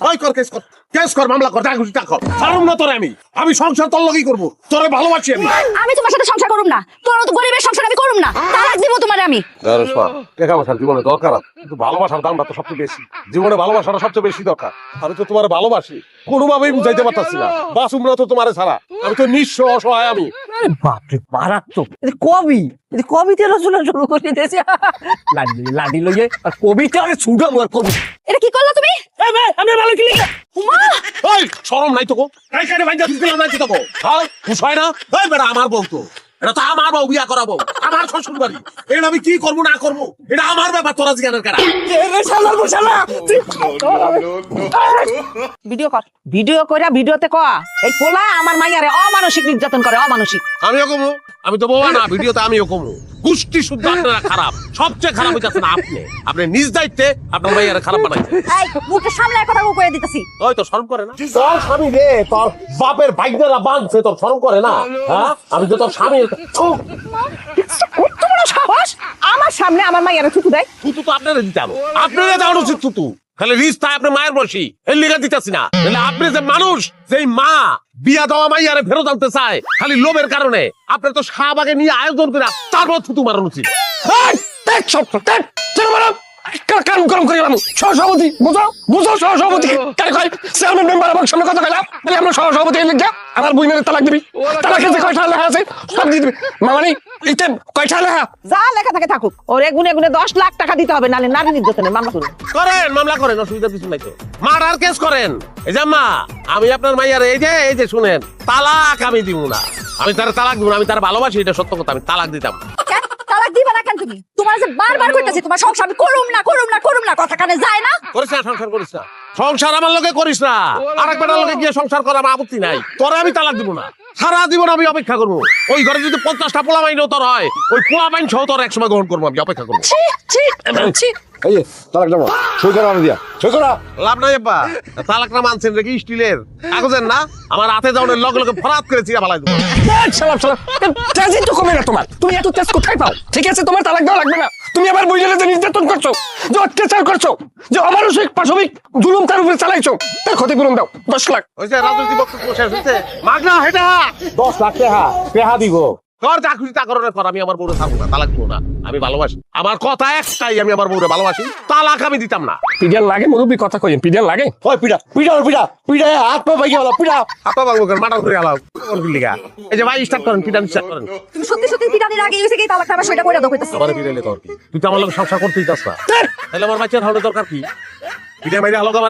ওই কর কেস কর মামলা কর টাকা টাকা ছাড়ুম না তোরে আমি সংসার তোর লগেই করব তোরে ভালোবাসি আমি তোমার সাথে সংসার করুম না, তোর তো গরিবের সংসার আমি করুম না, তালাক দিব তোমারে আমি। টাকা পয়সার জীবনে দরকার কিন্তু ভালোবাসার দামটা তো সবচেয়ে বেশি, জীবনে ভালোবাসাটা সবচেয়ে বেশি দরকার। আমি তো তোমার ভালোবাসি, কোনোভাবেই বুঝাইতে পারতাছি না, বাসুম না তো তোমারে ছাড়া, আমি তো নিঃস্ব অসহায় আমি। আরে বাপরে মারাত্মক, কবিতা রচনা শুরু করে দিয়েছে। লাডি লইয়ে আর কবিতা ছুটাম আর কবি। এটা কি করলা তুমি? আমি ভালো কি লিখা ওই শরম নাই তো গো, কাই কাই ভাই দিলাম নাই তো গো, হ্যাঁ বুঝাই না। এই বেটা আমার বউ তো, এটা তো আমার বউ, বিয়া করাবো আমার শ্বশুর বাড়ি, এটা আমি কি করবো না করবো এটা আমার ব্যাপার, তোরা জিজ্ঞাসা করা। ভিডিও কর, ভিডিও কইরা ভিডিওতে কয়া এই পোলা আমার মাইয়ারে অমানসিক নির্যাতন করে, অমানসিক। আমিও কমু, আমি তো বউ না, ভিডিওতে আমিও কমু। গোষ্ঠী শুদ্ধ আপনারা খারাপ, সবচেয়ে খারাপ হইতাছেন আপনি নিজ দায়িত্বে আপনার মাইয়ারে খারাপ বানাইছেন। এই মুখের সামনে কথা কইয়া দিতেছি। ওই তো শরম করে না তোর স্বামী রে, তোর বাপের ভাইগনারা বাঁধছে, তোর শরম করে না? হ্যাঁ আমি তো তোর স্বামী। কত বড় সাহস আমার সামনে আমার মাইয়ারে থুতু দেয়। থুতু তো আপনারা দিতাম, আপনারা দেওয়া উচিত থুতু, খালি রিস্তা আপনার মায়ের বসি এর লিগা দিতেছি না। আপনি যে মানুষ, যেই মা বিয়া দেওয়া মাইয়ারে ফেরত আনতে চায় খালি লোভের কারণে, আপনার তো শাহবাগে নিয়ে আয়োজন করে তারপর থুতু মারানো উচিত। কাম গরম করে গেলাম। সহসভাপতি বুঝো সহসভাপতি চেয়ারম্যান মেম্বার আমার সামনে কথা কইলাম, আমরা সহসভাপতি লিখা আমার বইনের তালাক দিবি, তালাকের যে কয়টা লেখা আছে সব দিয়ে দিবি। মামানি ইতেন কয়টা লেখা যা লেখা থাকে থাকুক, ওর গুনে গুনে 10 লাখ টাকা দিতে হবে, নালে নারী নির্যাতনের মামলা করুন। মামলা করেন, অসুবিধা কিছু নাই তো, মার্ডার কেস করেন। এই যে মা, আমি আপনার মাইয়ার এই যে শুনেন, তালাক আমি দিব না, আমি তার তালাক দিব না, আমি তার ভালোবাসি, এটা সত্য কথা, আমি তালাক দিতাম। তালাক দিবা না কেন তুমি? তোমার যে বারবার কইতাছি তোমার সংসার আমি করুম না, কথা কানে যায় না। করিস না, সংসার করিস না, সংসার আমার লোকে করিস না, আরেকবার লোকে গিয়ে সংসার করা আমার আপত্তি নাই, তোরে আমি তালাক দিব না, সারা জীবন আমি অপেক্ষা করবো। ওই ঘরে যদি 50টা পোলা বাইন তোর হয়, ওই পোলা বাইন সহ তোর একসময় গ্রহণ করবো, আমি অপেক্ষা করবো। এই যে তালাক দেবো, সই করা আমি দিয়া, সই করা। লাভ নাই আপা, তালাকটা মানছেন রেখে স্টিলের কাগজের না, আমার হাতে যাওয়ার লগে লগে ফরাত করে চিরা ফালাই দেবো। তেজি তো কমে না তোমার, তুমি এত তেজ কোথায় পাও? ঠিক আছে তোমার তালাক দেওয়া লাগবে না, তুমি আবার বইলে যে নির্যাতন করছো, যে অত্যাচার করছো, যে অমানসিক পাশবিক জুলুম তার উপরে চালাইছো, তার ক্ষতিপূরণ দাও 10 লাখ। ওই যে রাজনৈতিক বক্তব্য শেষ হচ্ছে, মাগনা হেটা 10 লাখ টাকা দিব। তোর যা খুশি তা কর, আমি আমার বউরে থাকবো না, তালাক দিব না, আমি ভালোবাসি, আমার কথা একটাই, আমি আমার বউরে ভালোবাসি, তালাক আমি দিতাম না। পিডিয়ান লাগে মুরব্বী কথা কইেন, পিডিয়ান লাগে। ওই পিডা হাত পা ভাই গেল, পিডা আপা বাবু মাটাল করে আলাও কোন লিগা। এই যে ভাই স্টার্ট করেন, পিটান স্টার্ট করেন। তুমি সত্যি পিটানির আগে হইছে কি তালাক খাবার সেটা কইরা দাও কইতাছি। আবার পিটাইলে তোর কি, তুই তো আমার লগে সংসার করতেই চাস না, তাহলে আমার বাচ্চার হওয়ার দরকার কি? পিটাই মাইরে আলাদা